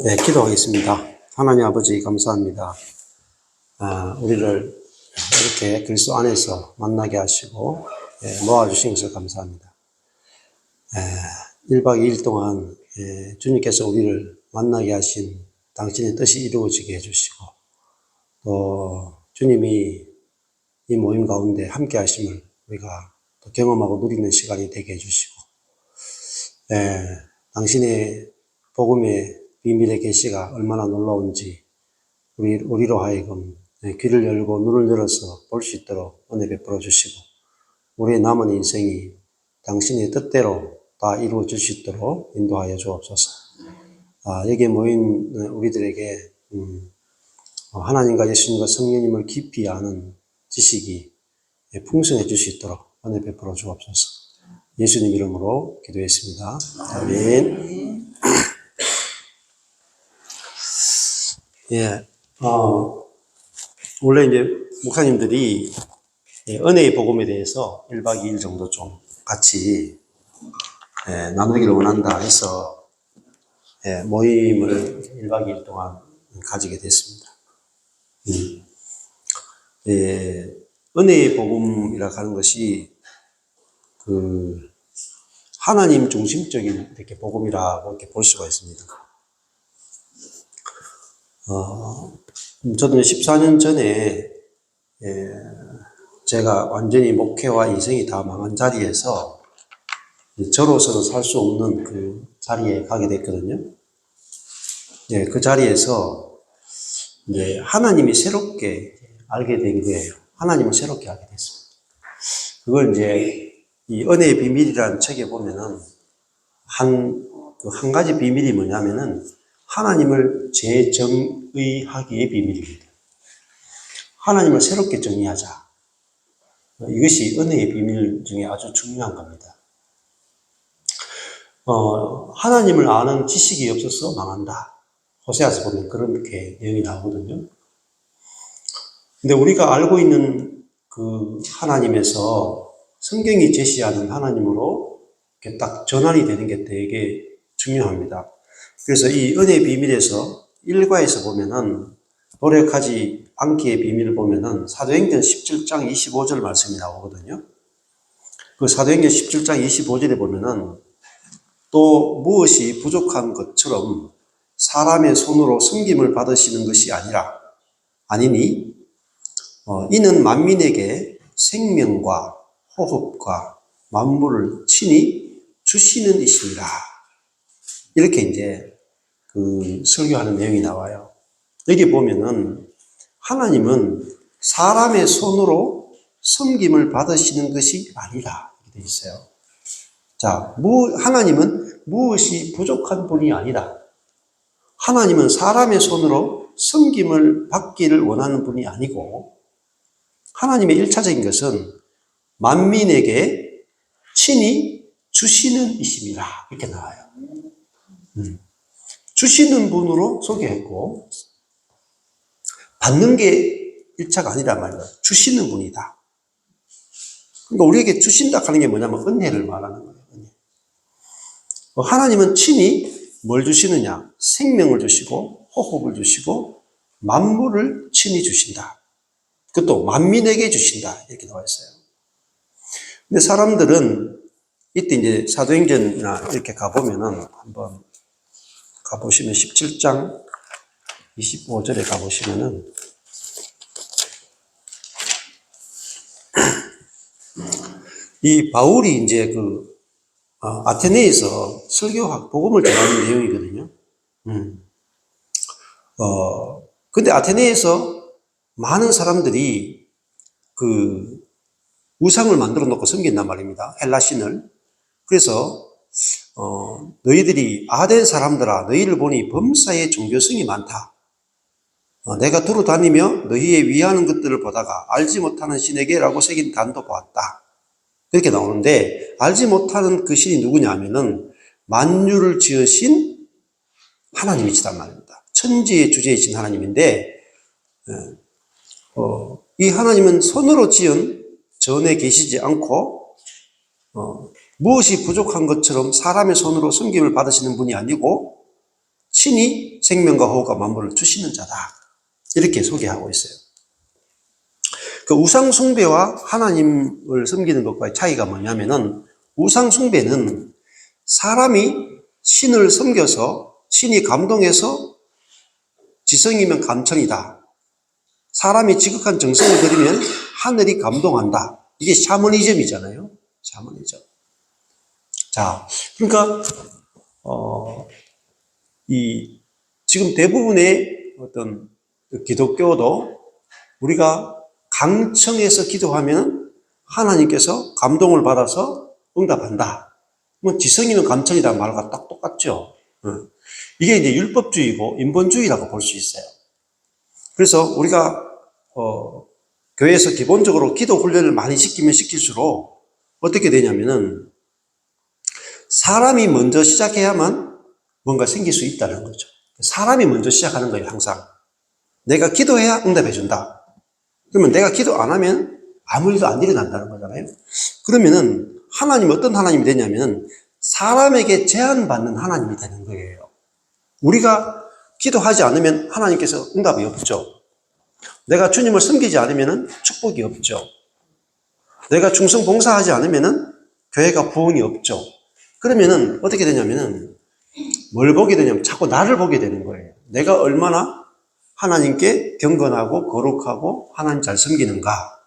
네, 기도하겠습니다. 하나님 아버지 감사합니다. 우리를 이렇게 그리스도 안에서 만나게 하시고 모아주신 것을 감사합니다. 1박 2일 동안 주님께서 우리를 만나게 하신 당신의 뜻이 이루어지게 해주시고 또 주님이 이 모임 가운데 함께 하심을 우리가 또 경험하고 누리는 시간이 되게 해주시고 당신의 복음의 비밀의 계시가 얼마나 놀라운지 우리로 하여금 귀를 열고 눈을 열어서 볼 수 있도록 은혜 베풀어 주시고 우리의 남은 인생이 당신의 뜻대로 다 이루어질 수 있도록 인도하여 주옵소서. 여기에 모인 우리들에게 하나님과 예수님과 성령님을 깊이 아는 지식이 풍성해질 수 있도록 은혜 베풀어 주옵소서. 예수님 이름으로 기도했습니다. 아멘. 원래 이제 목사님들이 은혜의 복음에 대해서 1박 2일 정도 좀 같이 나누기를 원한다 해서 모임을 1박 2일 동안 가지게 됐습니다. 은혜의 복음이라고 하는 것이 하나님 중심적인 이렇게 복음이라고 이렇게 볼 수가 있습니다. 저도 14년 전에 제가 완전히 목회와 인생이 다 망한 자리에서 저로서는 살 수 없는 그 자리에 가게 됐거든요. 그 자리에서 이제 하나님이 새롭게 알게 된 거예요. 하나님을 새롭게 알게 됐습니다. 그걸 이제 이 은혜의 비밀이라는 책에 보면은 한 가지 비밀이 뭐냐면은 하나님을 재정의하기의 비밀입니다. 하나님을 새롭게 정의하자. 이것이 은혜의 비밀 중에 아주 중요한 겁니다. 하나님을 아는 지식이 없어서 망한다. 호세아서 보면 그렇게 내용이 나오거든요. 근데 우리가 알고 있는 그 하나님에서 성경이 제시하는 하나님으로 이렇게 딱 전환이 되는 게 되게 중요합니다. 그래서 이 은혜의 비밀에서 1과에서 보면은 노력하지 않기의 비밀을 보면은 사도행전 17장 25절 말씀이 나오거든요. 그 사도행전 17장 25절에 보면은 또 무엇이 부족한 것처럼 사람의 손으로 섬김을 받으시는 것이 아니니 이는 만민에게 생명과 호흡과 만물을 친히 주시는 이시니라. 이렇게 이제 그 설교하는 내용이 나와요. 여기 보면은 하나님은 사람의 손으로 섬김을 받으시는 것이 아니라 이렇게 되어 있어요. 자, 하나님은 무엇이 부족한 분이 아니다. 하나님은 사람의 손으로 섬김을 받기를 원하는 분이 아니고 하나님의 1차적인 것은 만민에게 친히 주시는 이심이라 이렇게 나와요. 주시는 분으로 소개했고 받는 게 1차가 아니란 말이에요. 주시는 분이다. 그러니까 우리에게 주신다 하는 게 뭐냐면 은혜를 말하는 거예요. 은혜. 하나님은 친히 뭘 주시느냐? 생명을 주시고 호흡을 주시고 만물을 친히 주신다. 그것도 만민에게 주신다. 이렇게 나와 있어요. 근데 사람들은 이때 이제 사도행전이나 이렇게 가보면은 한번 가보시면 17장 25절에 가보시면은 이 바울이 이제 아테네에서 설교학 복음을 전하는 내용이거든요. 근데 아테네에서 많은 사람들이 그 우상을 만들어 놓고 섬긴단 말입니다. 헬라신을. 그래서 너희들이 아덴 사람들아 너희를 보니 범사에 종교성이 많다. 내가 두루 다니며 너희의 위하는 것들을 보다가 알지 못하는 신에게라고 새긴 단도 보았다. 그렇게 나오는데 알지 못하는 그 신이 누구냐 하면은 만유를 지으신 하나님이시단 말입니다. 천지의 주제이신 하나님인데 이 하나님은 손으로 지은 전에 계시지 않고 무엇이 부족한 것처럼 사람의 손으로 섬김을 받으시는 분이 아니고 신이 생명과 호흡과 만물을 주시는 자다. 이렇게 소개하고 있어요. 그 우상 숭배와 하나님을 섬기는 것과의 차이가 뭐냐면은 우상 숭배는 사람이 신을 섬겨서 신이 감동해서 지성이면 감천이다. 사람이 지극한 정성을 들이면 하늘이 감동한다. 이게 샤머니즘이잖아요. 샤머니즘. 자, 그러니까 지금 대부분의 어떤 기독교도 우리가 강청해서 기도하면 하나님께서 감동을 받아서 응답한다. 뭐 지성이면 감천이다 말과 딱 똑같죠. 이게 이제 율법주의고 인본주의라고 볼 수 있어요. 그래서 우리가 교회에서 기본적으로 기도 훈련을 많이 시키면 시킬수록 어떻게 되냐면은 사람이 먼저 시작해야만 뭔가 생길 수 있다는 거죠. 사람이 먼저 시작하는 거예요, 항상. 내가 기도해야 응답해 준다. 그러면 내가 기도 안 하면 아무 일도 안 일어난다는 거잖아요. 그러면은 하나님 어떤 하나님이 되냐면 사람에게 제한받는 하나님이 되는 거예요. 우리가 기도하지 않으면 하나님께서 응답이 없죠. 내가 주님을 섬기지 않으면 축복이 없죠. 내가 충성 봉사하지 않으면 교회가 부흥이 없죠. 그러면은 어떻게 되냐면은 뭘 보게 되냐면 자꾸 나를 보게 되는 거예요. 내가 얼마나 하나님께 경건하고 거룩하고 하나님 잘 섬기는가.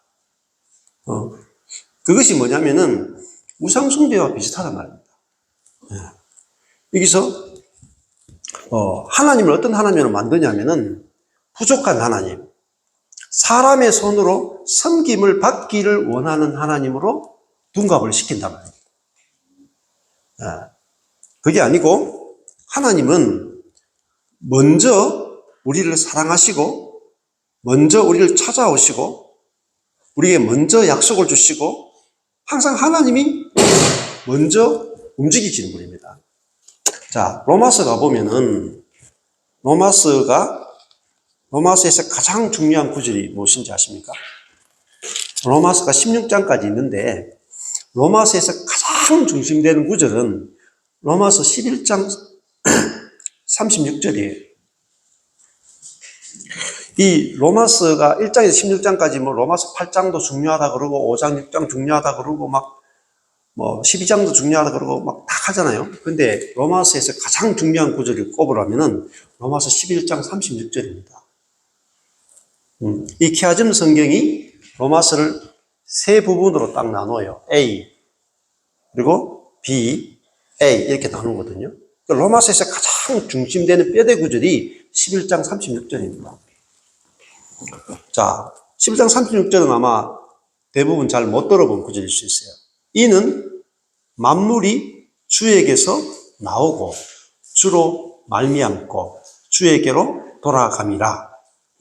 그것이 뭐냐면은 우상숭배와 비슷하단 말입니다. 여기서 하나님을 어떤 하나님으로 만드냐면은 부족한 하나님, 사람의 손으로 섬김을 받기를 원하는 하나님으로 둔갑을 시킨단 말입니다. 그게 아니고 하나님은 먼저 우리를 사랑하시고 먼저 우리를 찾아오시고 우리에게 먼저 약속을 주시고 항상 하나님이 먼저 움직이시는 분입니다. 자, 로마서 가보면은 로마서에서 가장 중요한 구절이 무엇인지 아십니까? 로마서가 16장까지 있는데 로마서에서 가장 중심되는 구절은 로마서 11장 36절이에요. 이 로마서가 1장에서 16장까지 뭐 로마서 8장도 중요하다 그러고 5장 6장 중요하다 그러고 막 12장도 중요하다 그러고 막 다 하잖아요. 근데 로마서에서 가장 중요한 구절을 꼽으라면은 로마서 11장 36절입니다. 이 키아즘 성경이 로마서를 세 부분으로 딱 나눠요. A, 그리고 B, A 이렇게 나누거든요. 로마서에서 가장 중심되는 뼈대 구절이 11장 36절입니다. 자, 11장 36절은 아마 대부분 잘 못 들어본 구절일 수 있어요. 이는 만물이 주에게서 나오고 주로 말미암고 주에게로 돌아감이라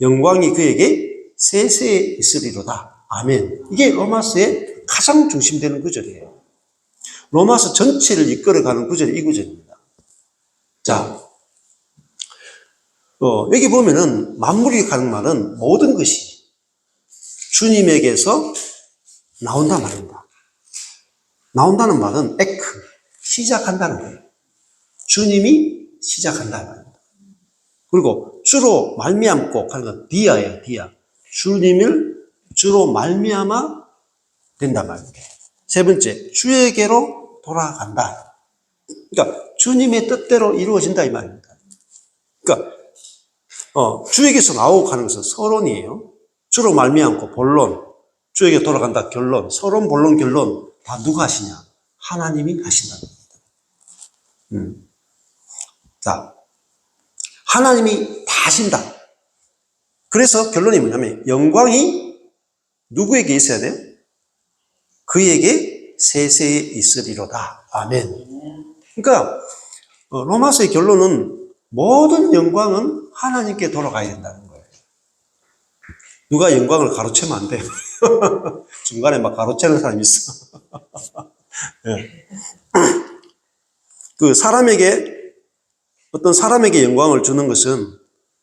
영광이 그에게 세세에 있으리로다. 아멘. 이게 로마서의 가장 중심되는 구절이에요. 로마서 전체를 이끌어가는 구절이 이 구절입니다. 자, 여기 보면은 만물이 가는 말은 모든 것이 주님에게서 나온단 말입니다. 나온다는 말은 에크, 시작한다는 거예요. 주님이 시작한다는 말입니다. 그리고 주로 말미암고 하는 건 디아예요, 디아. 주님을 주로 말미암아 된단 말입니다. 세 번째, 주에게로 돌아간다. 그러니까 주님의 뜻대로 이루어진다 이 말입니다. 그러니까 주에게서 나오고 가는 것은 서론이에요. 주로 말미암고 본론, 주에게 돌아간다 결론, 서론, 본론, 결론 다 누가 하시냐? 하나님이 하신다는 겁니다. 자, 하나님이 다 하신다. 그래서 결론이 뭐냐면 영광이 누구에게 있어야 돼요? 그에게 세세에 있으리로다. 아멘. 그러니까 로마서의 결론은 모든 영광은 하나님께 돌아가야 된다는 거예요. 누가 영광을 가로채면 안 돼요. 중간에 막 가로채는 사람이 있어. 네. 어떤 사람에게 영광을 주는 것은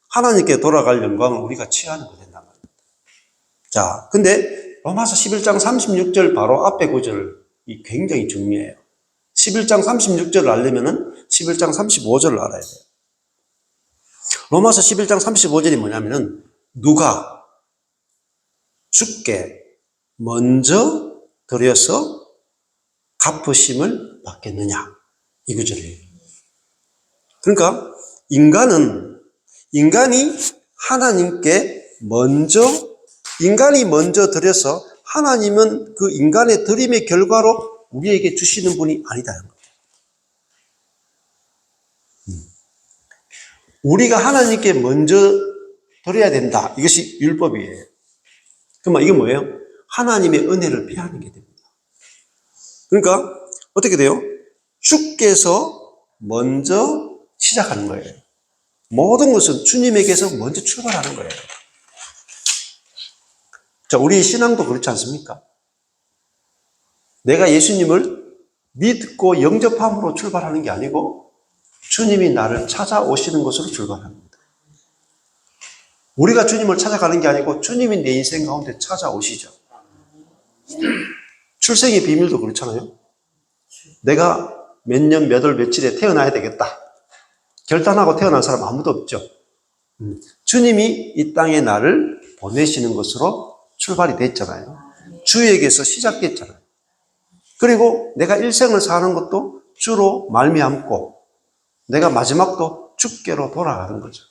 하나님께 돌아갈 영광을 우리가 취하는 거 된단 말입니다. 자, 근데 로마서 11장 36절 바로 앞에 구절이 굉장히 중요해요. 11장 36절을 알려면은 11장 35절을 알아야 돼요. 로마서 11장 35절이 뭐냐면은 누가 주께 먼저 드려서 갚으심을 받겠느냐, 이 구절이에요. 그러니까 인간이 하나님께 인간이 먼저 드려서 하나님은 그 인간의 드림의 결과로 우리에게 주시는 분이 아니다는 거예요. 우리가 하나님께 먼저 드려야 된다. 이것이 율법이에요. 그러면 이게 뭐예요? 하나님의 은혜를 피하는 게 됩니다. 그러니까 어떻게 돼요? 주께서 먼저 시작하는 거예요. 모든 것은 주님에게서 먼저 출발하는 거예요. 자, 우리 신앙도 그렇지 않습니까? 내가 예수님을 믿고 영접함으로 출발하는 게 아니고 주님이 나를 찾아오시는 것으로 출발합니다. 우리가 주님을 찾아가는 게 아니고 주님이 내 인생 가운데 찾아오시죠. 출생의 비밀도 그렇잖아요. 내가 몇 년, 몇 월, 며칠에 태어나야 되겠다. 결단하고 태어난 사람 아무도 없죠. 주님이 이 땅에 나를 보내시는 것으로 출발이 됐잖아요. 주에게서 시작됐잖아요. 그리고 내가 일생을 사는 것도 주로 말미암고 내가 마지막도 주께로 돌아가는 거죠.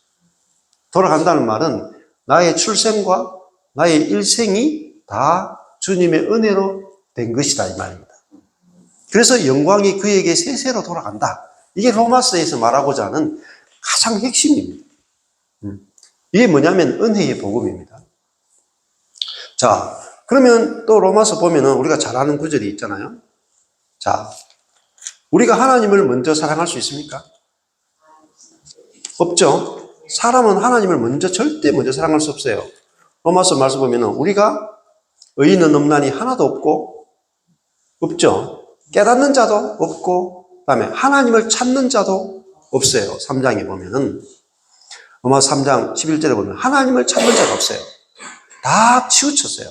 돌아간다는 말은 나의 출생과 나의 일생이 다 주님의 은혜로 된 것이다, 이 말입니다. 그래서 영광이 그에게 세세로 돌아간다. 이게 로마서에서 말하고자 하는 가장 핵심입니다. 이게 뭐냐면 은혜의 복음입니다. 자, 그러면 또 로마서 보면은 우리가 잘 아는 구절이 있잖아요. 자, 우리가 하나님을 먼저 사랑할 수 있습니까? 없죠. 사람은 하나님을 절대 먼저 사랑할 수 없어요. 로마서 말씀 보면은 우리가 의인은 없나니 하나도 없죠. 깨닫는 자도 없고, 그 다음에 하나님을 찾는 자도 없어요. 3장에 보면은, 로마서 3장 11절에 보면 하나님을 찾는 자가 없어요. 다 치우쳤어요.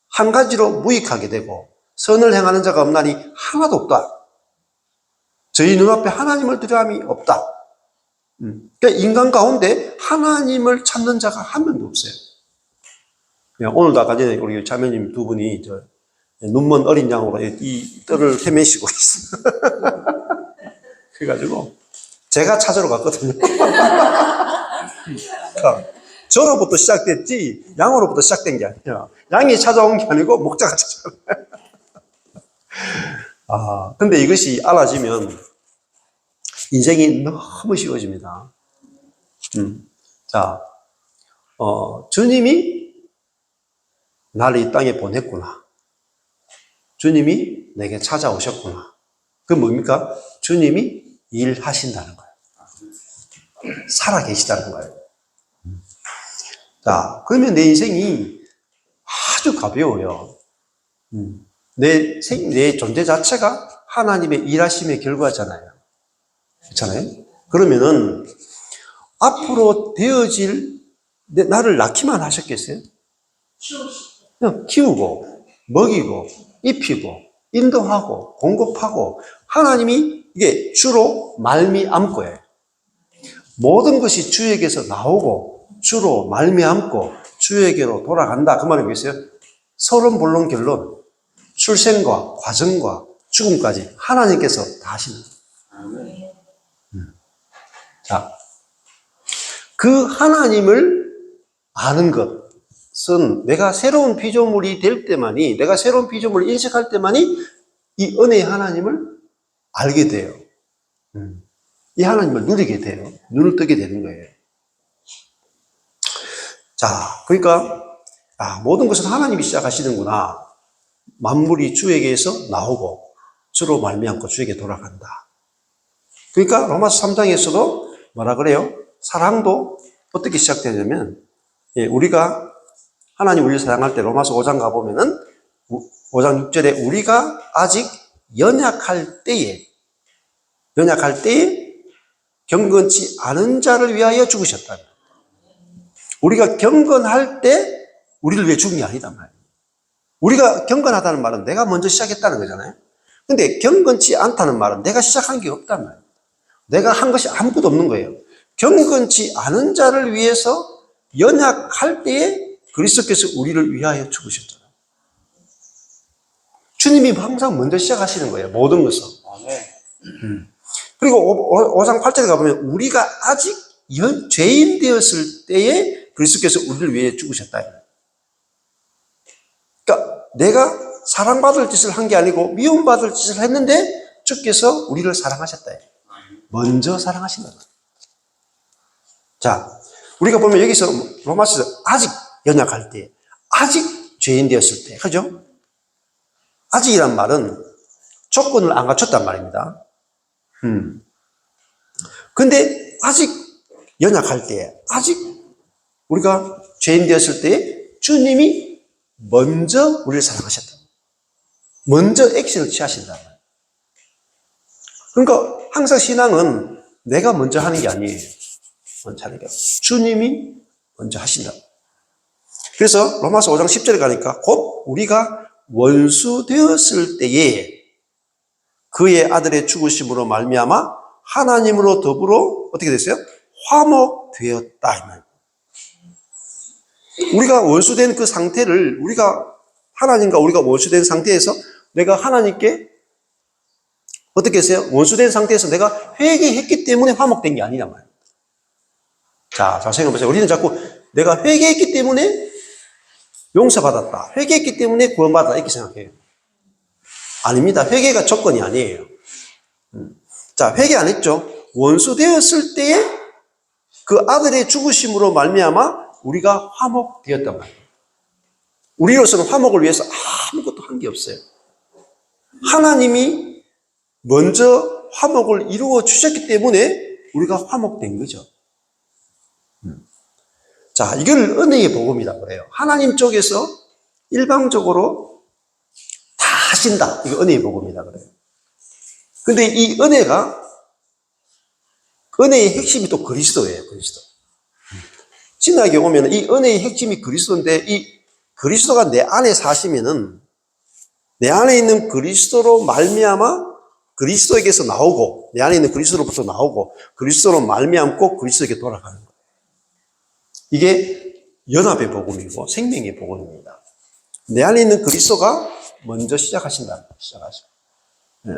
한 가지로 무익하게 되고 선을 행하는 자가 없나니 하나도 없다. 저희 눈앞에 하나님을 두려움이 없다. 그러니까 인간 가운데 하나님을 찾는 자가 한 명도 없어요. 오늘도 아까 전에 우리 자매님 두 분이 눈먼 어린 양으로 이 뜰을 헤매시고 있어요. 그래가지고 제가 찾으러 갔거든요. 저로부터 시작됐지 양으로부터 시작된 게 아니야. 양이 찾아온 게 아니고 목자가 찾아온 거야. 근데 이것이 알아지면 인생이 너무 쉬워집니다. 자, 주님이 나를 이 땅에 보냈구나. 주님이 내게 찾아오셨구나. 그건 뭡니까? 주님이 일하신다는 거예요. 살아 계시다는 거예요. 자, 그러면 내 인생이 아주 가벼워요. 내 존재 자체가 하나님의 일하심의 결과잖아요. 그렇잖아요? 그러면은 앞으로 되어질 나를 낳기만 하셨겠어요? 그냥 키우고 먹이고 입히고 인도하고 공급하고 하나님이 이게 주로 말미암고예요. 모든 것이 주에게서 나오고 주로 말미암고 주에게로 돌아간다. 그 말이 뭐겠어요? 서론본론 결론, 출생과 과정과 죽음까지 하나님께서 다 하시는 거예요. 자, 그 하나님을 아는 것은 내가 새로운 피조물이 될 때만이, 내가 새로운 피조물을 인식할 때만이 이 은혜의 하나님을 알게 돼요. 이 하나님을 누리게 돼요. 눈을 뜨게 되는 거예요. 자, 그러니까 모든 것은 하나님이 시작하시는구나. 만물이 주에게서 나오고 주로 말미암고 주에게 돌아간다. 그러니까 로마서 3장에서도 뭐라 그래요? 사랑도 어떻게 시작되냐면 우리가 하나님 우리를 사랑할 때 로마서 5장 가보면은 5장 6절에 우리가 아직 연약할 때에 경건치 않은 자를 위하여 죽으셨다. 우리가 경건할 때 우리를 위해 죽은 게 아니다 말이에요. 우리가 경건하다는 말은 내가 먼저 시작했다는 거잖아요. 근데 경건치 않다는 말은 내가 시작한 게 없단 말이에요. 내가 한 것이 아무것도 없는 거예요. 경건치 않은 자를 위해서 연약할 때에 그리스도께서 우리를 위하여 죽으셨잖아요. 주님이 항상 먼저 시작하시는 거예요. 모든 것을. 그리고 5장 8절에 가보면 우리가 아직 죄인 되었을 때에 그리스도께서 우리를 위해 죽으셨다. 그러니까 내가 사랑받을 짓을 한 게 아니고 미움받을 짓을 했는데 주께서 우리를 사랑하셨다. 먼저 사랑하신다. 자, 우리가 보면 여기서 로마서에서 아직 연약할 때, 아직 죄인 되었을 때, 그죠? 아직이란 말은 조건을 안 갖췄단 말입니다. 근데 아직 연약할 때, 아직 우리가 죄인 되었을 때 주님이 먼저 우리를 사랑하셨다. 먼저 액션을 취하신다. 그러니까 항상 신앙은 내가 먼저 하는 게 아니에요. 먼저 하는 게 아니에요. 주님이 먼저 하신다. 그래서 로마서 5장 10절에 가니까 곧 우리가 원수 되었을 때에 그의 아들의 죽으심으로 말미암아 하나님으로 더불어 어떻게 됐어요? 화목되었다. 우리가 원수된 그 상태를 하나님과 우리가 원수된 상태에서 내가 하나님께 어떻게 했어요? 원수된 상태에서 내가 회개했기 때문에 화목된 게 아니란 말이에요. 자, 생각해보세요. 우리는 자꾸 내가 회개했기 때문에 용서받았다. 회개했기 때문에 구원받았다. 이렇게 생각해요. 아닙니다. 회개가 조건이 아니에요. 자, 회개 안 했죠. 원수 되었을 때에 그 아들의 죽으심으로 말미암아 우리가 화목되었단 말이에요. 우리로서는 화목을 위해서 아무것도 한 게 없어요. 하나님이 먼저 화목을 이루어 주셨기 때문에 우리가 화목된 거죠. 자, 이걸 은혜의 복음이라고 그래요. 하나님 쪽에서 일방적으로 다 하신다. 이거 은혜의 복음이다 그래요. 근데 이 은혜의 핵심이 또 그리스도예요, 그리스도. 신학에 오면 이 은혜의 핵심이 그리스도인데 이 그리스도가 내 안에 사시면은 내 안에 있는 그리스도로 말미암아 그리스도에게서 나오고 내 안에 있는 그리스도로부터 나오고 그리스도로 말미암고 그리스도에게 돌아가는 거예요. 이게 연합의 복음이고 생명의 복음입니다. 내 안에 있는 그리스도가 먼저 시작하신다. 시작하시고. 네.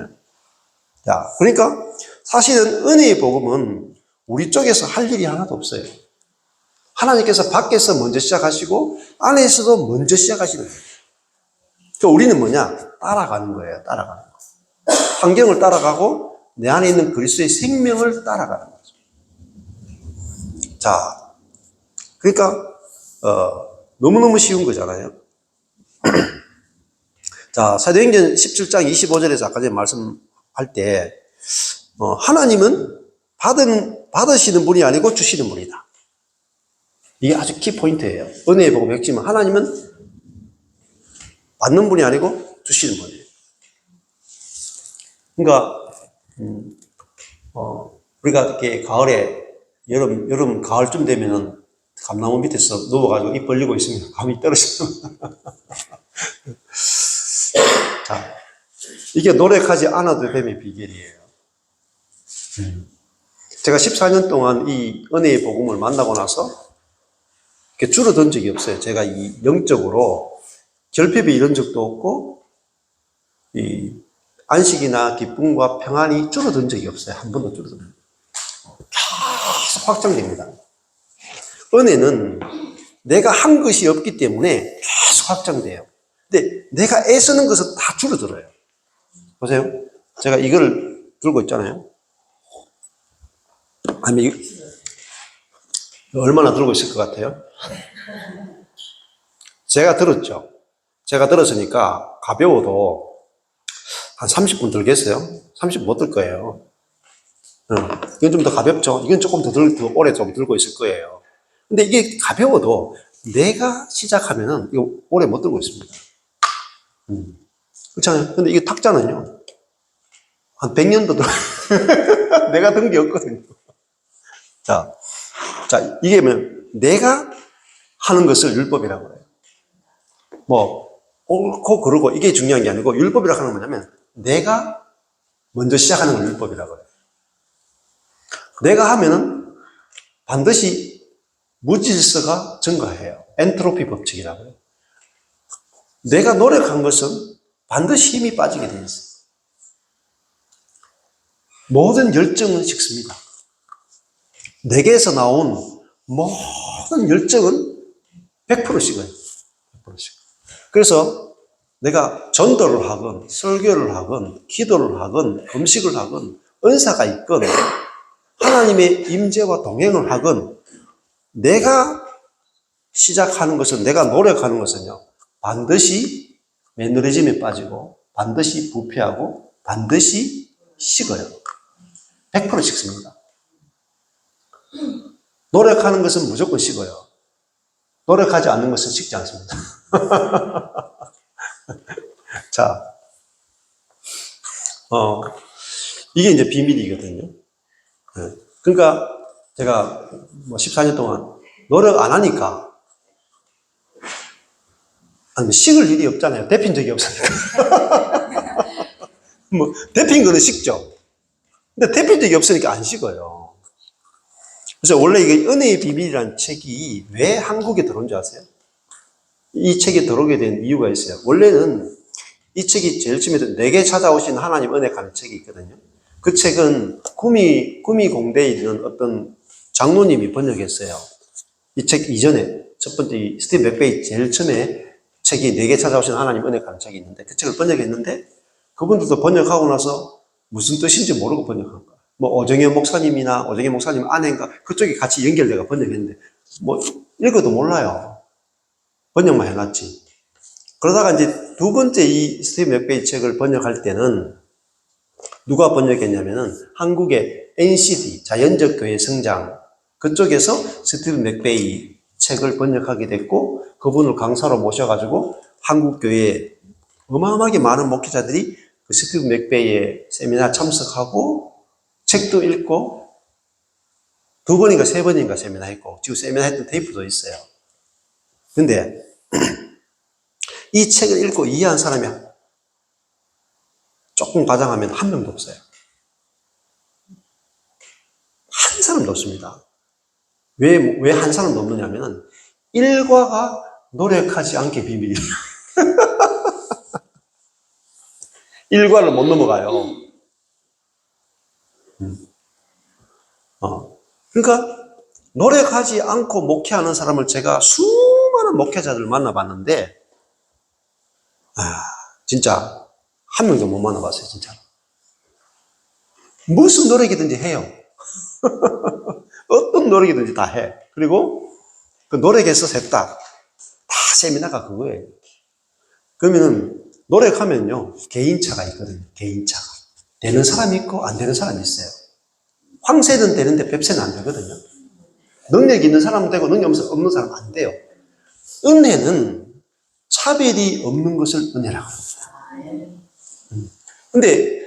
자, 그러니까 사실은 은혜의 복음은 우리 쪽에서 할 일이 하나도 없어요. 하나님께서 밖에서 먼저 시작하시고 안에서도 먼저 시작하시는 거예요. 그러니까 우리는 뭐냐? 따라가는 거예요. 따라가는 거. 환경을 따라가고 내 안에 있는 그리스도의 생명을 따라가는 거죠. 자, 그러니까 너무너무 쉬운 거잖아요. 자, 사도행전 17장 25절에서 아까 전에 말씀할 때 하나님은 받으시는 분이 아니고 주시는 분이다. 이게 아주 키포인트예요. 은혜의 복음의 핵심은 하나님은 받는 분이 아니고 주시는 분이에요. 그러니까 우리가 이렇게 가을에 여름 가을쯤 되면은 감나무 밑에서 누워가지고 입 벌리고 있으면 감이 떨어지면 자, 이게 노력하지 않아도 됨의 비결이에요. 제가 14년 동안 이 은혜의 복음을 만나고 나서 이렇게 줄어든 적이 없어요. 제가 이 영적으로 결핍이 이런 적도 없고 이 안식이나 기쁨과 평안이 줄어든 적이 없어요. 한 번도 줄어든 적이 없어요. 계속 확장됩니다. 은혜는 내가 한 것이 없기 때문에 계속 확장돼요. 근데 내가 애쓰는 것은 다 줄어들어요. 보세요. 제가 이걸 들고 있잖아요. 아니, 얼마나 들고 있을 것 같아요? 제가 들었죠. 제가 들었으니까 가벼워도 한 30분 들겠어요? 30분 못 들 거예요. 이건 좀 더 가볍죠? 이건 조금 더 오래 좀 들고 있을 거예요. 근데 이게 가벼워도 내가 시작하면은 이거 오래 못 들고 있습니다. 그렇잖아요. 근데 이게 탁자는요, 한 100년도 내가 든 게 없거든요. 자, 이게 뭐, 내가 하는 것을 율법이라고 해요. 뭐, 옳고 그르고 이게 중요한 게 아니고, 율법이라고 하는 건 뭐냐면, 내가 먼저 시작하는 걸 율법이라고 해요. 내가 하면은, 반드시 무질서가 증가해요. 엔트로피 법칙이라고요. 내가 노력한 것은 반드시 힘이 빠지게 되어 있어요. 모든 열정은 식습니다. 내게서 나온 모든 열정은 100% 식어요. 100%씩. 그래서 내가 전도를 하건, 설교를 하건, 기도를 하건, 금식을 하건, 은사가 있건, 하나님의 임재와 동행을 하건, 내가 시작하는 것은, 내가 노력하는 것은요, 반드시 매너리즘에 빠지고, 반드시 부패하고, 반드시 식어요. 100% 식습니다. 노력하는 것은 무조건 식어요. 노력하지 않는 것은 식지 않습니다. 자, 이게 이제 비밀이거든요. 그러니까 제가 14년 동안 노력 안 하니까, 아니, 식을 일이 없잖아요. 데핀 적이 없으니까. 데핀 거는 식죠. 근데 데핀 적이 없으니까 안 식어요. 그래서 원래 이게 은혜의 비밀이라는 책이 왜 한국에 들어온 줄 아세요? 이 책에 들어오게 된 이유가 있어요. 원래는 이 책이 제일 처음에 내게 찾아오신 하나님 은혜라는 책이 있거든요. 그 책은 구미 공대에 있는 어떤 장로님이 번역했어요. 이 책 이전에 첫 번째 스티븐 맥베이 제일 처음에 책이 내게 찾아오신 하나님 은혜라는 책이 있는데 그 책을 번역했는데 그분들도 번역하고 나서 무슨 뜻인지 모르고 번역한 거야. 오정현 목사님이나 오정현 목사님 아내인가 그쪽이 같이 연결돼가 번역했는데 읽어도 몰라요. 번역만 해놨지. 그러다가 이제 두 번째 이 스티븐 맥베이 책을 번역할 때는 누가 번역했냐면은 한국의 NCD 자연적 교회 성장 그쪽에서 스티븐 맥베이 책을 번역하게 됐고 그분을 강사로 모셔가지고 한국 교회에 어마어마하게 많은 목회자들이 그 스티븐 맥베이의 세미나 참석하고 책도 읽고 2번인가 3번인가 세미나 했고 지금 세미나 했던 테이프도 있어요. 근데 이 책을 읽고 이해한 사람이 조금 과장하면 한 명도 없어요. 한 사람도 없습니다. 왜 한 사람도 없느냐면 일과가 노력하지 않게 비밀이에요. 일과를 못 넘어가요. 그러니까 노력하지 않고 목회하는 사람을 제가 수많은 목회자들을 만나봤는데 진짜 한 명도 못 만나봤어요. 진짜 무슨 노력이든지 해요. 어떤 노력이든지 다 해. 그리고 그 노력에서 셋다 다 세미나가 그거예요. 그러면은 노력하면요 개인차가 있거든요. 개인차가 되는 사람이 있고 안 되는 사람이 있어요. 황새는 되는데 뱁새는 안 되거든요. 능력 있는 사람은 되고 능력 없는 사람은 안 돼요. 은혜는 차별이 없는 것을 은혜라고 합니다. 근데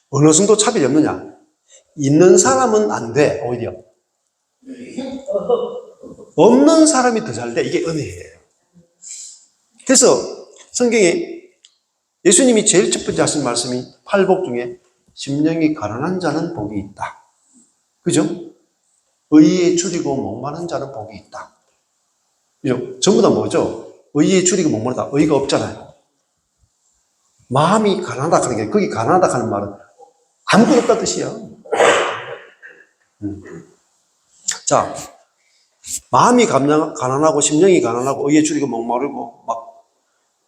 어느 정도 차별이 없느냐? 있는 사람은 안 돼, 오히려. 없는 사람이 더 잘 돼. 이게 은혜예요. 그래서 성경에 예수님이 제일 첫 번째 하신 말씀이 팔복 중에 심령이 가난한 자는 복이 있다. 그죠? 의에 줄이고 목마른 자는 복이 있다. 그죠? 전부 다 뭐죠? 의에 줄이고 목마르다. 의가 없잖아요. 마음이 가난하다 하는 게, 거기 가난하다 하는 말은 아무것도 없다는 뜻이야. 자, 마음이 가난하고 심령이 가난하고 의에 줄이고 목마르고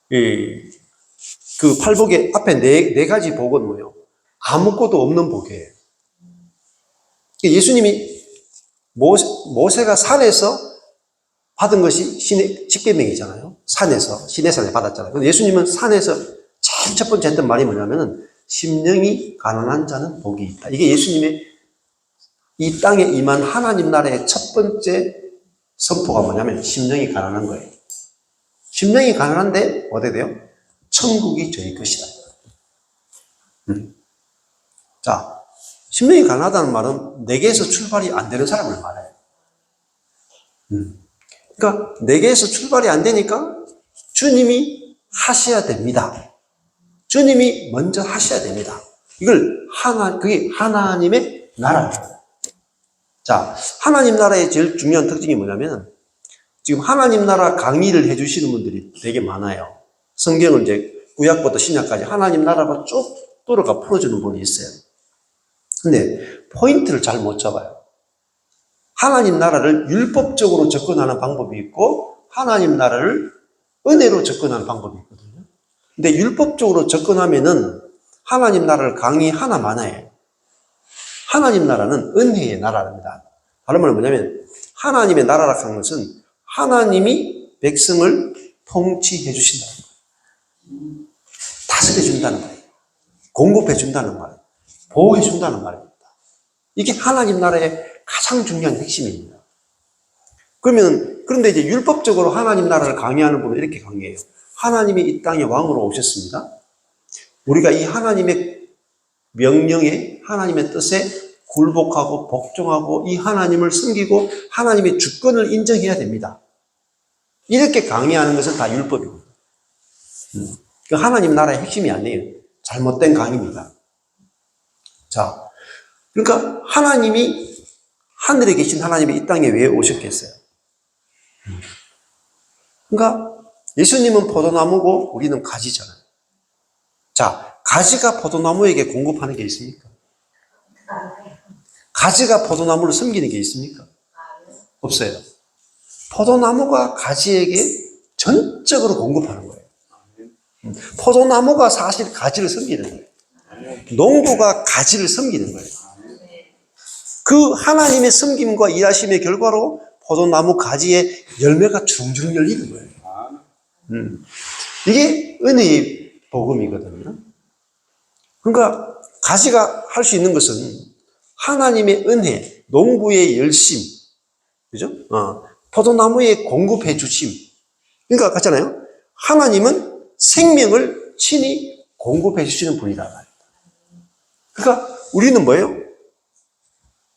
그 팔복의 앞에 네 가지 복은 뭐예요? 아무것도 없는 복이에요. 예수님이 모세가 산에서 받은 것이 십계명이잖아요. 산에서 시내산에 받았잖아요. 근데 예수님은 산에서 제일 첫 번째 했던 말이 뭐냐면은 심령이 가난한 자는 복이 있다. 이게 예수님의 이 땅에 임한 하나님 나라의 첫 번째 선포가 뭐냐면 심령이 가난한 거예요. 심령이 가난한데 어떻게 돼요? 천국이 저희 것이다. 자, 심령이 가난하다는 말은 내게서 출발이 안 되는 사람을 말해요. 그러니까 내게서 출발이 안 되니까 주님이 하셔야 됩니다. 주님이 먼저 하셔야 됩니다. 그게 하나님의 나라예요. 자, 하나님 나라의 제일 중요한 특징이 뭐냐면 지금 하나님 나라 강의를 해주시는 분들이 되게 많아요. 성경을 이제 구약부터 신약까지 하나님 나라가 쭉 돌아가 풀어주는 분이 있어요. 근데 포인트를 잘 못 잡아요. 하나님 나라를 율법적으로 접근하는 방법이 있고 하나님 나라를 은혜로 접근하는 방법이 있거든요. 근데 율법적으로 접근하면은 하나님 나라를 강의 하나만 해요. 하나님 나라는 은혜의 나라입니다. 다른 말은 뭐냐면 하나님의 나라라 하는 것은 하나님이 백성을 통치해 주신다는 거예요. 다스려 준다는 거예요. 공급해 준다는 말이에요. 보호해 준다는 말입니다. 이게 하나님 나라의 가장 중요한 핵심입니다. 그런데 이제 율법적으로 하나님 나라를 강의하는 분은 이렇게 강의해요. 하나님이 이 땅에 왕으로 오셨습니다. 우리가 이 하나님의 명령에, 하나님의 뜻에 굴복하고 복종하고 이 하나님을 섬기고 하나님의 주권을 인정해야 됩니다. 이렇게 강의하는 것은 다 율법이고, 그 하나님 나라의 핵심이 아니에요. 잘못된 강의입니다. 자, 그러니까 하나님이 하늘에 계신 하나님이 이 땅에 왜 오셨겠어요? 그러니까 예수님은 포도나무고 우리는 가지잖아요. 자, 가지가 포도나무에게 공급하는 게 있습니까? 가지가 포도나무를 섬기는 게 있습니까? 없어요. 포도나무가 가지에게 전적으로 공급하는 거예요. 포도나무가 사실 가지를 섬기는 거예요. 농부가 가지를 섬기는 거예요. 그 하나님의 섬김과 일하심의 결과로 포도나무 가지에 열매가 주렁주렁 열리는 거예요. 이게 은혜의 복음이거든요. 그러니까 가지가 할 수 있는 것은 하나님의 은혜, 농부의 열심, 그죠? 포도나무에 공급해 주심. 그러니까 같잖아요. 하나님은 생명을 친히 공급해 주시는 분이다. 그러니까 우리는 뭐예요?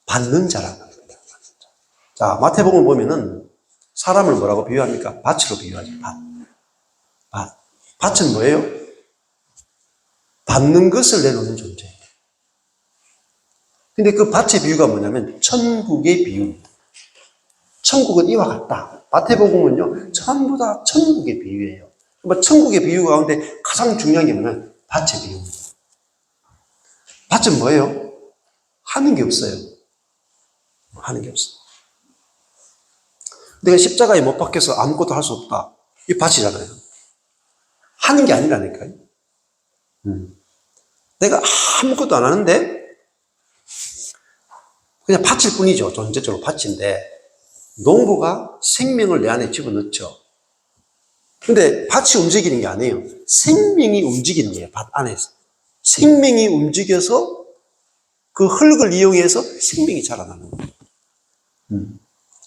받는 자라는 겁니다. 자, 마태복음 보면은 사람을 뭐라고 비유합니까? 밭으로 비유하죠. 밭. 밭은 뭐예요? 받는 것을 내놓는 존재예요. 근데 그 밭의 비유가 뭐냐면 천국의 비유입니다. 천국은 이와 같다. 마태복음은요, 전부 다 천국의 비유예요. 천국의 비유 가운데 가장 중요한 게 뭐냐면 밭의 비유입니다. 밭은 뭐예요? 하는 게 없어요. 하는 게 없어요. 내가 십자가에 못 박혀서 아무것도 할 수 없다. 이 밭이잖아요. 하는 게 아니라니까요. 내가 아무것도 안 하는데 그냥 밭일 뿐이죠. 존재적으로 밭인데 농부가 생명을 내 안에 집어넣죠. 근데 밭이 움직이는 게 아니에요. 생명이 움직이는 거예요. 밭 안에서. 생명이 움직여서 그 흙을 이용해서 생명이 자라나는 거예요.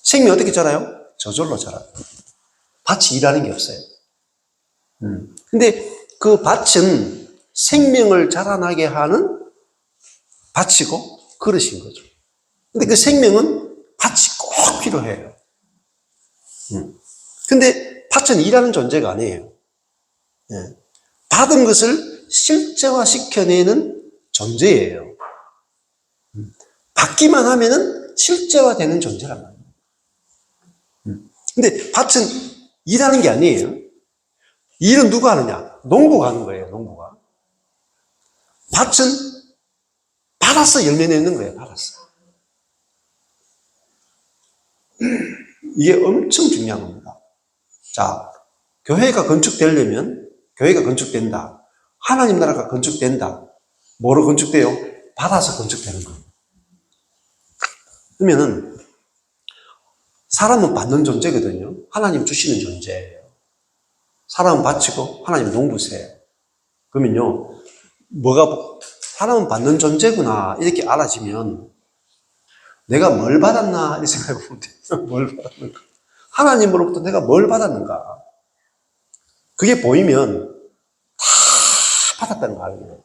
생명이 어떻게 자라요? 저절로 자라요. 밭이 일하는 게 없어요. 근데 그 밭은 생명을 자라나게 하는 밭이고 그릇인 거죠. 근데 그 생명은 밭이 꼭 필요해요. 근데 밭은 일하는 존재가 아니에요. 받은 것을 실제화시켜내는 존재예요. 받기만 하면은 실제화되는 존재란 말이에요. 근데 밭은 일하는 게 아니에요. 일은 누가 하느냐? 농부가 하는 거예요, 농부가. 밭은 받아서 열매 내는 거예요, 받아서. 이게 엄청 중요한 겁니다. 자, 교회가 건축되려면, 교회가 건축된다. 하나님 나라가 건축된다. 뭐로 건축돼요? 받아서 건축되는 거예요. 그러면은, 사람은 받는 존재거든요. 하나님 주시는 존재예요. 사람은 바치고, 하나님 농부세요. 그러면요, 사람은 받는 존재구나, 이렇게 알아지면, 내가 뭘 받았나, 이 생각해 보면 돼요. 뭘 받았는가. 하나님으로부터 내가 뭘 받았는가. 그게 보이면 다 받았다는 거 알고요.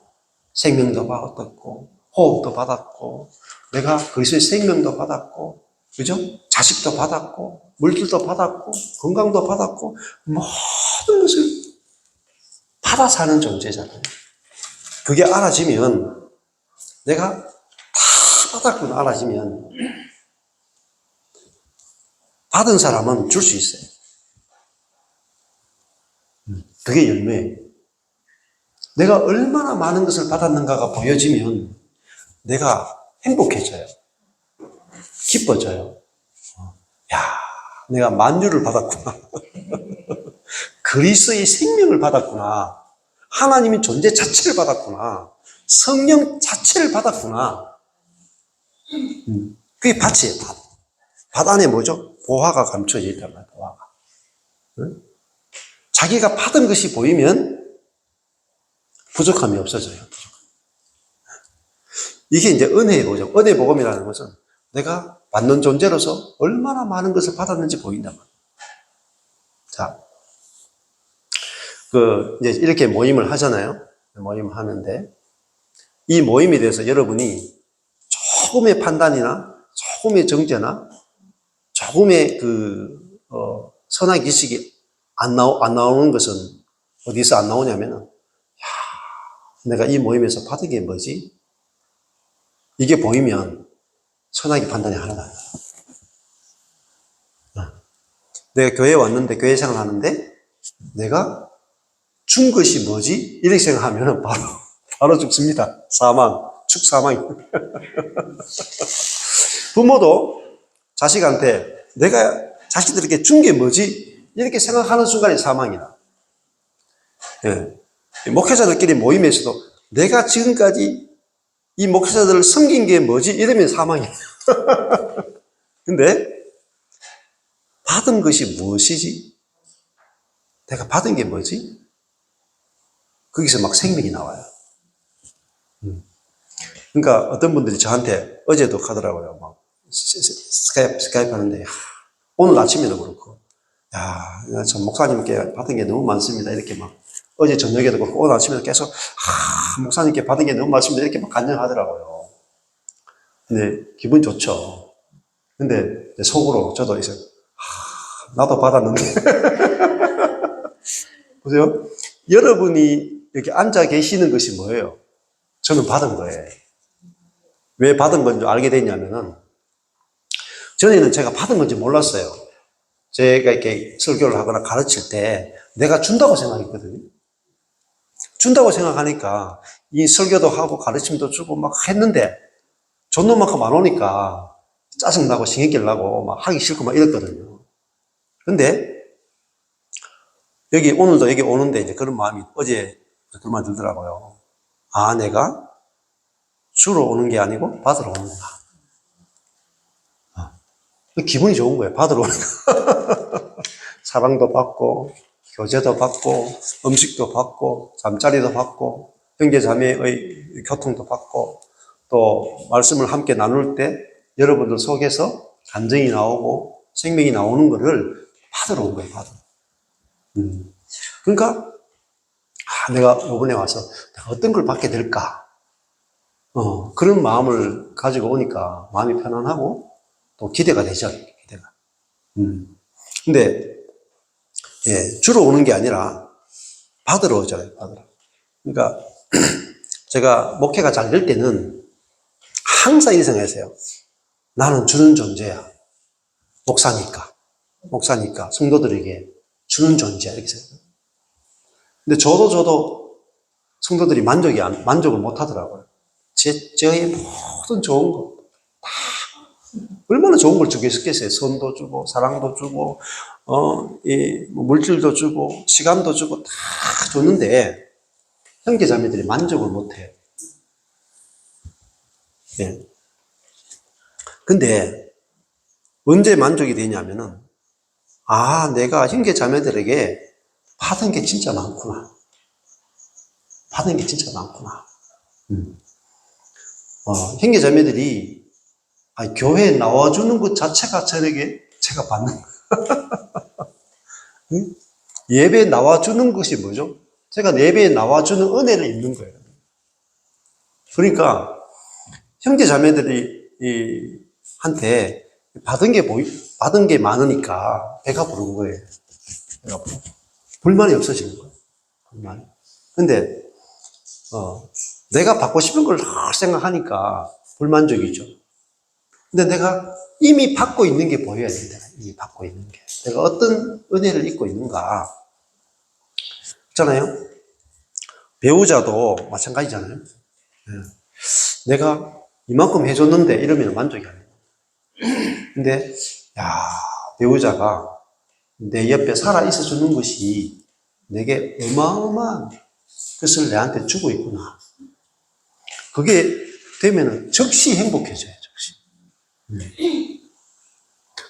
생명도 받았고, 호흡도 받았고, 내가 그리스도의 생명도 받았고, 그죠? 자식도 받았고, 물질도 받았고, 건강도 받았고, 모든 것을 받아 사는 존재잖아요. 그게 알아지면, 내가 다 받았구나 알아지면, 받은 사람은 줄 수 있어요. 그게 열매예요. 내가 얼마나 많은 것을 받았는가가 보여지면 내가 행복해져요. 기뻐져요. 야, 내가 만유를 받았구나. 그리스도의 생명을 받았구나. 하나님의 존재 자체를 받았구나. 성령 자체를 받았구나. 그게 밭이에요, 밭. 밭 안에 뭐죠? 보화가 감춰져 있단 말이에요, 보화가. 응? 자기가 받은 것이 보이면 부족함이 없어져요. 이게 이제 은혜의 보죠. 은혜 복음이라는 것은 내가 받는 존재로서 얼마나 많은 것을 받았는지 보인단 말이에요. 자, 이제 이렇게 모임을 하잖아요. 모임을 하는데, 이 모임에 대해서 여러분이 조금의 판단이나, 조금의 정죄나, 조금의 선한 기식이 안 나오는 것은 어디서 안 나오냐면은, 내가 이 모임에서 받은 게 뭐지? 이게 보이면 선하게 판단이 하나도 안 나요. 내가 교회에 왔는데, 교회 생활 하는데, 내가 준 것이 뭐지? 이렇게 생각하면 바로 죽습니다. 축사망. 부모도 자식한테 내가 자식들에게 준 게 뭐지? 이렇게 생각하는 순간이 사망이다. 예. 목회자들끼리 모임에서도 내가 지금까지 이 목회자들을 섬긴 게 뭐지? 이러면 사망이에요. 근데 받은 것이 무엇이지? 내가 받은 게 뭐지? 거기서 막 생명이 나와요. 그러니까 어떤 분들이 저한테 어제도 가더라고요. 막 스카이프 하는데 오늘 아침에도 그렇고 저 목사님께 받은 게 너무 많습니다. 이렇게 막 어제 저녁에도 그렇고 오늘 아침에도 계속 목사님께 받은 게 너무 많습니다. 이렇게 막 간증하더라고요. 근데 기분 좋죠. 근데 속으로 저도 이제 나도 받았는데 보세요. 여러분이 이렇게 앉아 계시는 것이 뭐예요? 저는 받은 거예요. 왜 받은 건지 알게 됐냐면은, 전에는 제가 받은 건지 몰랐어요. 제가 이렇게 설교를 하거나 가르칠 때 내가 준다고 생각했거든요. 준다고 생각하니까 이 설교도 하고 가르침도 주고 막 했는데 줬는 만큼 안 오니까 짜증나고 신경질 나고 막 하기 싫고 막 이랬거든요. 근데 오늘도 여기 오는데 이제 그런 마음이 어제 그런 마음이 들더라고요. 내가 주러 오는 게 아니고 받으러 오는구나. 기분이 좋은 거예요. 받으러 오는 거. 사랑도 받고, 교제도 받고, 음식도 받고, 잠자리도 받고, 형제 자매의 교통도 받고, 또 말씀을 함께 나눌 때 여러분들 속에서 감정이 나오고 생명이 나오는 거를 받으러 온 거예요. 받으러. 그러니까 내가 이번에 와서 내가 어떤 걸 받게 될까? 그런 마음을 가지고 오니까 마음이 편안하고 또 기대가 되죠. 기대가. 근데 주로 오는 게 아니라 받으러 오잖아요. 받으러. 그러니까 제가 목회가 잘 될 때는 항상 이 생각했어요. 나는 주는 존재야. 목사니까 성도들에게 주는 존재야. 이렇게 생각해요. 근데 저도 성도들이 만족을 못 하더라고요. 저의 모든 좋은 거, 다, 얼마나 좋은 걸 주고 있었겠어요. 선도 주고, 사랑도 주고, 물질도 주고, 시간도 주고, 다 줬는데, 형제 자매들이 만족을 못 해요. 예. 근데, 언제 만족이 되냐면은, 내가 형제 자매들에게 받은 게 진짜 많구나. 받은 게 진짜 많구나. 형제 자매들이 교회에 나와주는 것 자체가 제가 받는 거예요. 예배에 나와주는 것이 뭐죠? 제가 예배에 나와주는 은혜를 입는 거예요. 그러니까 형제 자매들이 한테 받은 게 많으니까 배가 부른 거예요. 불만이 없어지는 거예요. 불만이. 근데 내가 받고 싶은 걸 생각하니까 불만족이죠. 근데 내가 이미 받고 있는 게 보여야 돼. 내가 이미 받고 있는 게. 내가 어떤 은혜를 입고 있는가. 있잖아요. 배우자도 마찬가지잖아요. 내가 이만큼 해줬는데 이러면 만족이 안 돼요. 근데 야, 배우자가 내 옆에 살아 있어 주는 것이 내게 어마어마한 것을 내한테 주고 있구나. 그게 되면은 즉시 행복해져요, 즉시.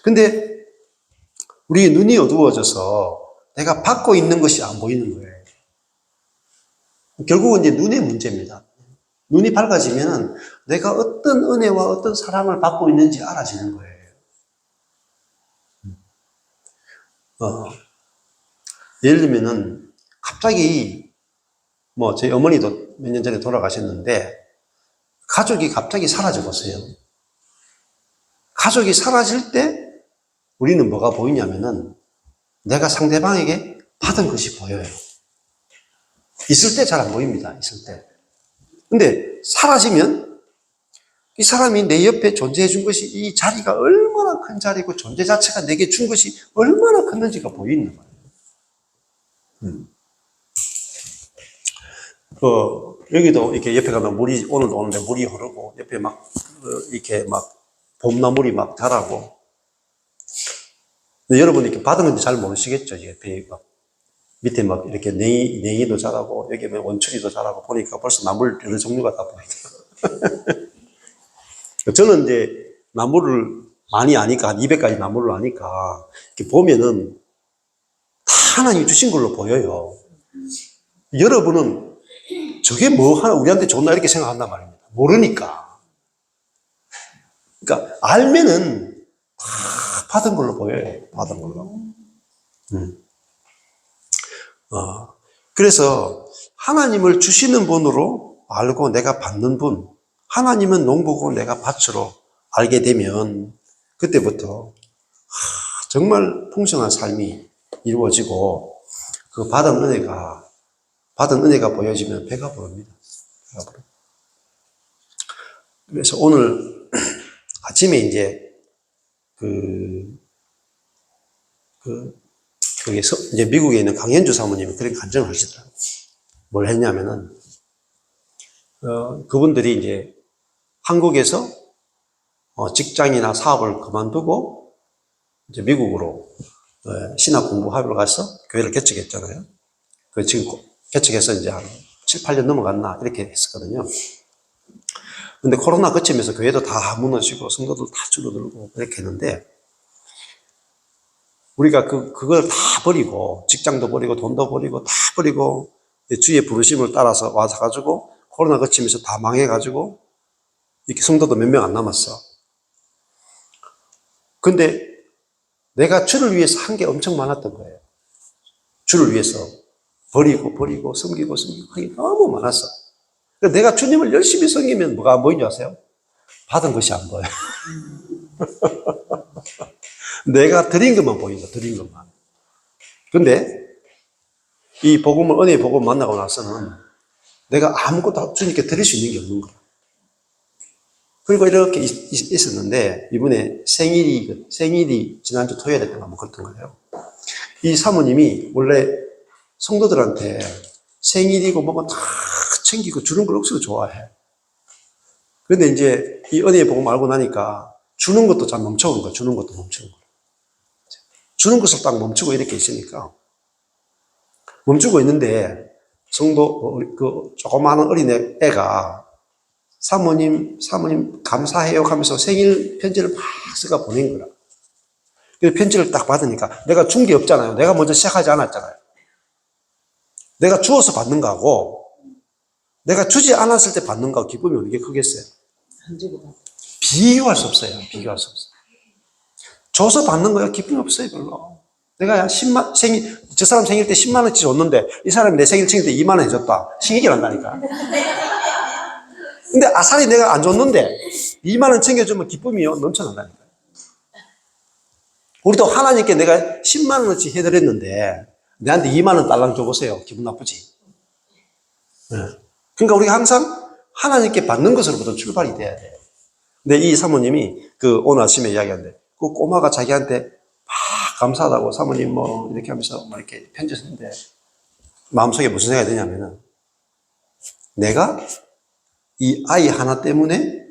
근데 우리 눈이 어두워져서 내가 받고 있는 것이 안 보이는 거예요. 결국은 이제 눈의 문제입니다. 눈이 밝아지면 내가 어떤 은혜와 어떤 사랑을 받고 있는지 알아지는 거예요. 예를 들면은 갑자기 뭐 저희 어머니도 몇 년 전에 돌아가셨는데 가족이 갑자기 사라져 버렸어요. 가족이 사라질 때 우리는 뭐가 보이냐면은 내가 상대방에게 받은 것이 보여요. 있을 때 잘 안 보입니다. 있을 때. 근데 사라지면 이 사람이 내 옆에 존재해 준 것이 이 자리가 얼마나 큰 자리고 존재 자체가 내게 준 것이 얼마나 컸는지가 보이는 거예요. 여기도 이렇게 옆에 가면 물이, 오늘도 오는데 물이 흐르고, 옆에 막, 이렇게 막, 봄나물이 막 자라고. 근데 여러분 이렇게 받은 건지 잘 모르시겠죠? 옆에 막, 밑에 막 이렇게 냉이도 자라고, 여기 면 원추리도 자라고 보니까 벌써 나물 여러 종류가 다 보이네요. 저는 이제 나물을 많이 아니까, 한 200가지 나물을 아니까, 이렇게 보면은 다 하나님이 주신 걸로 보여요. 여러분은 저게 뭐 하나 우리한테 좋나 이렇게 생각한단 말입니다. 모르니까. 그러니까 알면은 다 받은 걸로 보여요. 받은 걸로. 그래서 하나님을 주시는 분으로 알고 내가 받는 분, 하나님은 농부고 내가 밭으로 알게 되면 그때부터 정말 풍성한 삶이 이루어지고 그 받은 은혜가 보여지면 배가 부릅니다. 배가 부릅니다. 그래서 오늘 아침에 이제 거기서 이제 미국에 있는 강현주 사모님이 그렇게 간증을 하시더라고요. 뭘 했냐면은 그분들이 이제 한국에서 직장이나 사업을 그만두고 이제 미국으로 신학 공부하러 가서 교회를 개척했잖아요. 그 지금 개척해서 이제 한 7, 8년 넘어갔나 이렇게 했었거든요. 근데 코로나 거치면서 교회도 다 무너지고 성도들 다 줄어들고 그렇게 했는데 우리가 그걸 다 버리고 직장도 버리고 돈도 버리고 다 버리고 주의 부르심을 따라서 와서 가지고 코로나 거치면서 다 망해가지고 이렇게 성도도 몇 명 안 남았어. 근데 내가 주를 위해서 한 게 엄청 많았던 거예요. 주를 위해서 버리고 섬기고 하기 너무 많았어. 그러니까 내가 주님을 열심히 섬기면 뭐가 안 보이는 줄 아세요? 받은 것이 안 보여. 내가 드린 것만 보인다. 드린 것만. 근데 이 복음을 은혜의 복음 만나고 나서는 내가 아무것도 주님께 드릴 수 있는 게 없는 거야. 그리고 이렇게 있었는데 이번에 생일이 지난주 토요일에 한번 그랬던 거예요. 이 사모님이 원래 성도들한테 생일이고 뭐가 다 챙기고 주는 걸 억수로 좋아해. 그런데 이제 이 은혜의 복음 알고 나니까 주는 것도 잘 멈춰온 거야. 주는 것도 멈추는 거야. 주는 것을 딱 멈추고 이렇게 있으니까 멈추고 있는데 성도 그 조그마한 어린 애가 사모님 감사해요 하면서 생일 편지를 막 써가 보낸 거라. 그 편지를 딱 받으니까 내가 준 게 없잖아요. 내가 먼저 시작하지 않았잖아요. 내가 주어서 받는 거하고 내가 주지 않았을 때 받는 거하고 기쁨이 어느 게 크겠어요? 비교할 수 없어요. 비교할 수 없어요. 줘서 받는 거야 기쁨이 없어요 별로. 내가 저 사람 생일 때 10만 원치 줬는데 이 사람이 내 생일 챙길 때 2만 원 해줬다. 신경이 난다니까. 근데 아사리 내가 안 줬는데 2만 원 챙겨주면 기쁨이 넘쳐난다니까. 우리도 하나님께 내가 10만 원어치 해드렸는데 내한테 2만 원 달랑 줘보세요. 기분 나쁘지? 네. 그러니까 우리가 항상 하나님께 받는 것으로부터 출발이 돼야 돼요. 근데 이 사모님이 오늘 아침에 이야기하는데, 그 꼬마가 자기한테 막 감사하다고 사모님 뭐 이렇게 하면서 막 이렇게 편지 쓰는데, 마음속에 무슨 생각이 드냐면은, 내가 이 아이 하나 때문에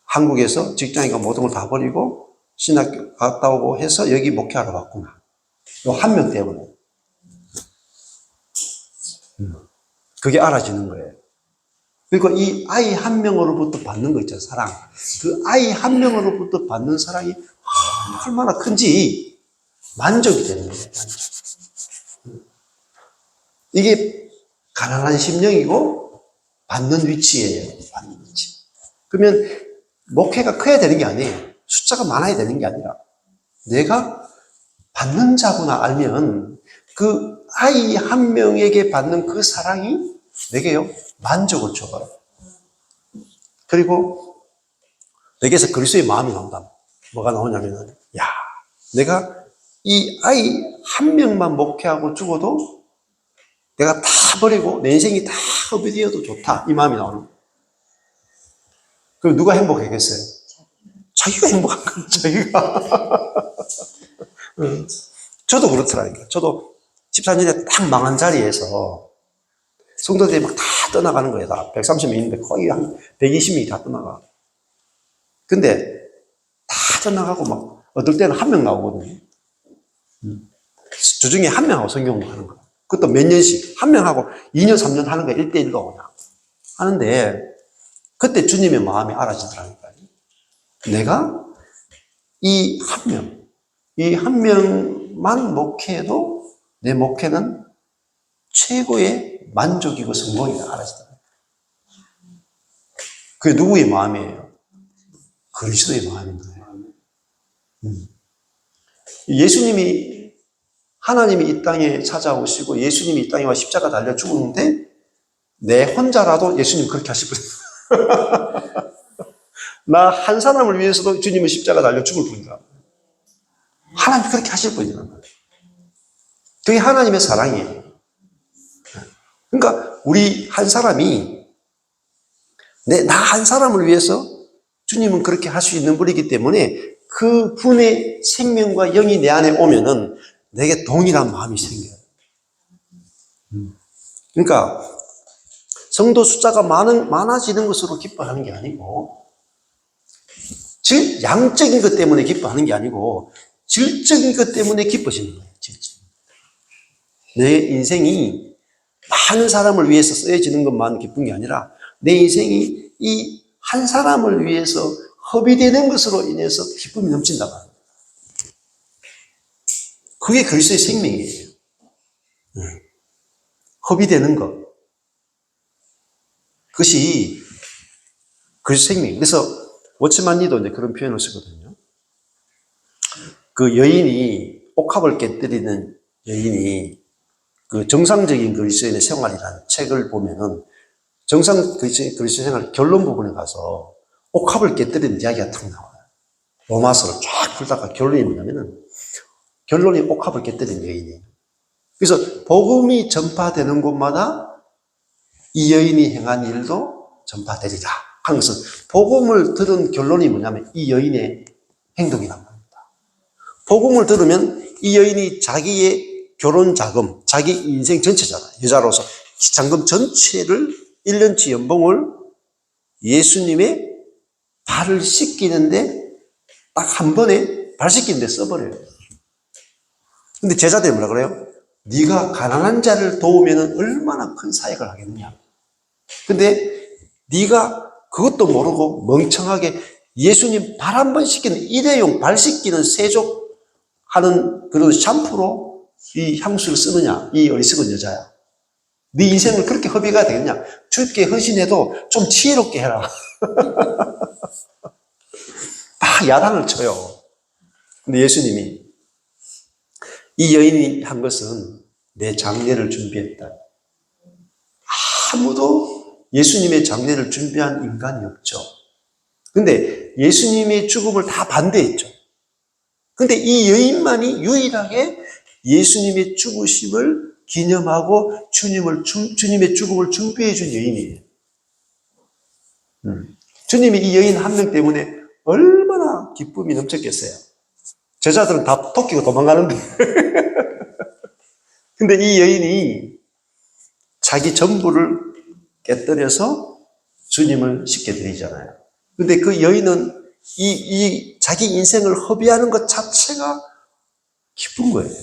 한국에서 직장이가 모든 걸 다 버리고 신학교 갔다 오고 해서 여기 목회하러 왔구나. 요 한 명 때문에. 그게 알아지는 거예요. 그리고 이 아이 한 명으로부터 받는 거 있죠, 사랑. 그 아이 한 명으로부터 받는 사랑이 얼마나 큰지 만족이 되는 거예요, 만족. 이게 가난한 심령이고 받는 위치예요, 받는 위치. 그러면 목회가 커야 되는 게 아니에요. 숫자가 많아야 되는 게 아니라 내가 받는 자구나 알면 그 아이 한 명에게 받는 그 사랑이 내게요, 만족을 줘요. 그리고 내게서 그리스도의 마음이 나온다. 뭐가 나오냐면은, 야, 내가 이 아이 한 명만 목회하고 죽어도 내가 다 버리고 내 인생이 다 허비되어도 좋다. 이 마음이 나오는 거예요. 그럼 누가 행복하겠어요? 자기가 행복한 거예요, 자기가. 저도 그렇더라니까. 저도 14년에 딱 망한 자리에서 성도들이 막 다 떠나가는 거예요. 다 130명 있는데 거의 한 120명이 다 떠나가. 근데 다 떠나가고 막 어떨 때는 한 명 나오거든요. 주 중에 한 명하고 성경 공부하는 거야. 그것도 몇 년씩 한 명하고 2년 3년 하는 거야. 1대1로 그냥 하는데 그때 주님의 마음이 알아지더라니까요. 내가 이 한 명만 목회해도 내 목회는 최고의 만족이고 성공이다 알아지더라고요. 그게 누구의 마음이에요? 그리스도의 마음인 거예요. 예수님이, 하나님이 이 땅에 찾아오시고 예수님이 이 땅에 와 십자가 달려 죽었는데 내 혼자라도 예수님 그렇게 하실 분이다. 나 한 사람을 위해서도 주님은 십자가 달려 죽을 분이다. 하나님 그렇게 하실 분이란 말이에요. 그게 하나님의 사랑이에요. 그러니까 우리 한 사람이 나 한 사람을 위해서 주님은 그렇게 할 수 있는 분이기 때문에 그 분의 생명과 영이 내 안에 오면은 내게 동일한 마음이 생겨요. 그러니까 성도 숫자가 많아지는 것으로 기뻐하는 게 아니고 양적인 것 때문에 기뻐하는 게 아니고 질적인 것 때문에 기뻐지는 거예요. 질적. 내 인생이 많은 사람을 위해서 쓰여지는 것만 기쁜 게 아니라 내 인생이 이 한 사람을 위해서 허비되는 것으로 인해서 기쁨이 넘친다고 합니다. 그게 그리스도의 생명이에요. 허비되는 것. 그것이 그리스도의 생명이에요. 그래서 워치만 리도 이제 그런 표현을 쓰거든요. 그 여인이 옥합을 깨뜨리는 여인이 그 정상적인 그리스도인의 생활이라는 책을 보면은 정상 그리스도 생활 결론 부분에 가서 옥합을 깨뜨리는 이야기가 탁 나와요. 로마서를 쫙 풀다가 결론이 뭐냐면은 결론이 옥합을 깨뜨리는 여인이에요. 그래서 복음이 전파되는 곳마다 이 여인이 행한 일도 전파되리라 하는 것은 복음을 들은 결론이 뭐냐면 이 여인의 행동이란 말입니다. 복음을 들으면 이 여인이 자기의 결혼 자금, 자기 인생 전체잖아요. 여자로서 자금 전체를 1년치 연봉을 예수님의 발을 씻기는데 딱 한 번에 발 씻기는데 써버려요. 근데 제자들이 뭐라 그래요? 네가 가난한 자를 도우면 얼마나 큰 사역을 하겠느냐. 근데 네가 그것도 모르고 멍청하게 예수님 발 한 번 씻기는 일회용 발 씻기는 세족하는 그런 샴푸로 이 향수를 쓰느냐. 이 어리석은 여자야. 네 인생을 그렇게 허비가 되겠냐? 주께 헌신해도 좀 지혜롭게 해라. 다 야단을 쳐요. 근데 예수님이 이 여인이 한 것은 내 장례를 준비했다. 아무도 예수님의 장례를 준비한 인간이 없죠. 근데 예수님의 죽음을 다 반대했죠. 근데 이 여인만이 유일하게 예수님의 죽으심을 기념하고 주님의 죽음을 준비해 준 여인이에요. 주님이 이 여인 한 명 때문에 얼마나 기쁨이 넘쳤겠어요. 제자들은 다 토끼고 도망가는데. 근데 이 여인이 자기 전부를 깨뜨려서 주님을 시켜드리잖아요. 근데 그 여인은 이 자기 인생을 허비하는 것 자체가 기쁜 거예요.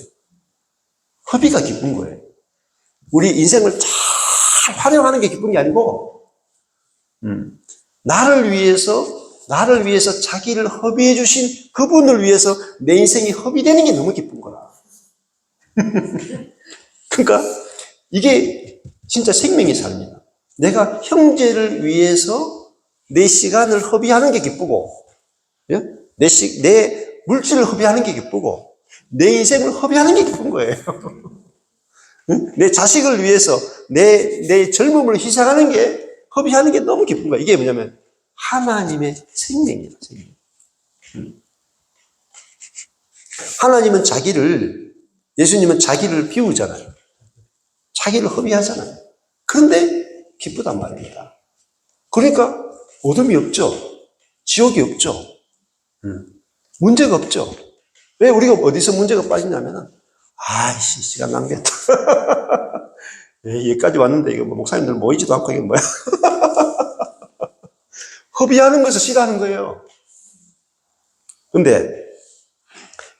허비가 기쁜 거예요. 우리 인생을 잘 활용하는 게 기쁜 게 아니고, 나를 위해서 자기를 허비해 주신 그분을 위해서 내 인생이 허비되는 게 너무 기쁜 거라. 그러니까 이게 진짜 생명의 삶이다. 내가 형제를 위해서 내 시간을 허비하는 게 기쁘고, 예? 내 물질을 허비하는 게 기쁘고, 내 인생을 허비하는 게 기쁜 거예요. 내 자식을 위해서 내 젊음을 희생하는 게, 허비하는 게 너무 기쁜 거예요. 이게 뭐냐면 하나님의 생명이다. 생명. 하나님은 예수님은 자기를 비우잖아요. 자기를 허비하잖아요. 그런데 기쁘단 말입니다. 그러니까 어둠이 없죠. 지옥이 없죠. 문제가 없죠. 왜 우리가 어디서 문제가 빠지냐면은, 아이씨, 시간 낭비했다. 여기까지 왔는데, 이거 뭐 목사님들 모이지도 않고, 이게 뭐야. 허비하는 것을 싫어하는 거예요. 근데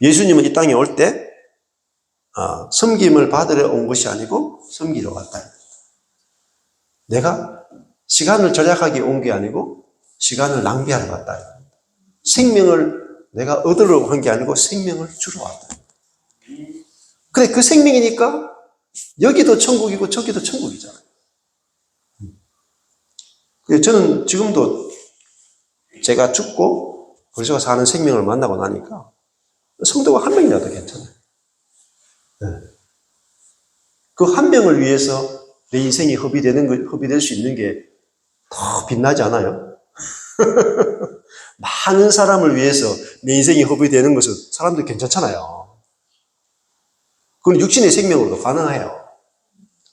예수님은 이 땅에 올 때, 섬김을 받으러 온 것이 아니고, 섬기러 왔다. 내가 시간을 절약하기 온 게 아니고, 시간을 낭비하러 왔다. 생명을 내가 얻으러 한 게 아니고, 생명을 주러 왔다. 그래, 그 생명이니까, 여기도 천국이고, 저기도 천국이잖아요. 저는 지금도 제가 죽고, 그리스도가 사는 생명을 만나고 나니까, 성도가 한 명이라도 괜찮아요. 그 한 명을 위해서 내 인생이 허비될 수 있는 게 더 빛나지 않아요? 많은 사람을 위해서 내 인생이 허비되는 것은 사람들 괜찮잖아요. 그건 육신의 생명으로도 가능해요.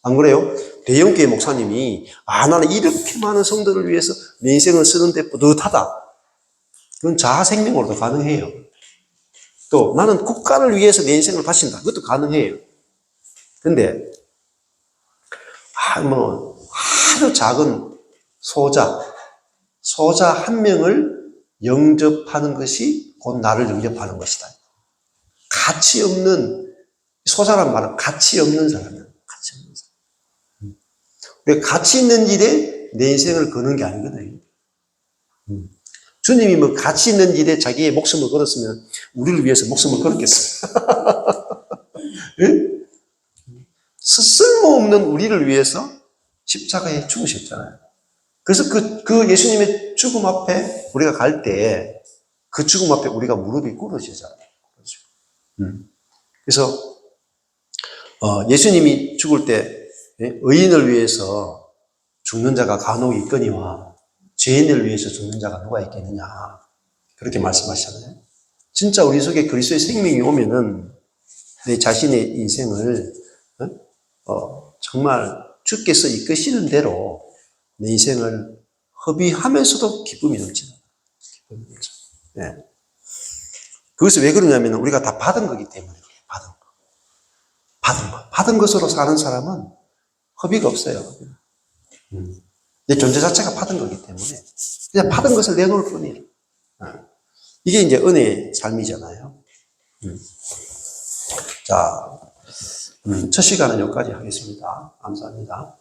안 그래요? 대형교회 목사님이, 나는 이렇게 많은 성도를 위해서 내 인생을 쓰는데 뿌듯하다. 그건 자아 생명으로도 가능해요. 또 나는 국가를 위해서 내 인생을 바친다. 그것도 가능해요. 근데 아주 작은 소자 한 명을 영접하는 것이 곧 나를 영접하는 것이다. 가치 없는, 소자란 말은 가치 없는 사람이야. 가치 없는 사람. 우리가 가치 있는 일에 내 인생을 거는 게 아니거든요. 주님이 뭐 가치 있는 일에 자기의 목숨을 걸었으면 우리를 위해서 목숨을 걸었겠어요. 응? 쓸모없는 우리를 위해서 십자가에 죽으셨잖아요. 그래서 그 예수님의 죽음 앞에 우리가 갈 때, 그 죽음 앞에 우리가 무릎이 꿇어지잖아요. 그래서 예수님이 죽을 때 의인을 위해서 죽는 자가 간혹 있거니와 죄인을 위해서 죽는 자가 누가 있겠느냐, 그렇게 말씀하셨잖아요. 진짜 우리 속에 그리스도의 생명이 오면은 내 자신의 인생을 정말 주께서 이끄시는 대로 내 인생을 허비하면서도 기쁨이 넘치는 거예요. 네. 그것이 왜 그러냐면 우리가 다 받은 거기 때문에 그래요. 받은 거. 받은 것으로 사는 사람은 허비가 없어요. 내 존재 자체가 받은 거기 때문에 그냥 받은 것을 내놓을 뿐이에요. 이게 이제 은혜의 삶이잖아요. 자, 첫 시간은 여기까지 하겠습니다. 감사합니다.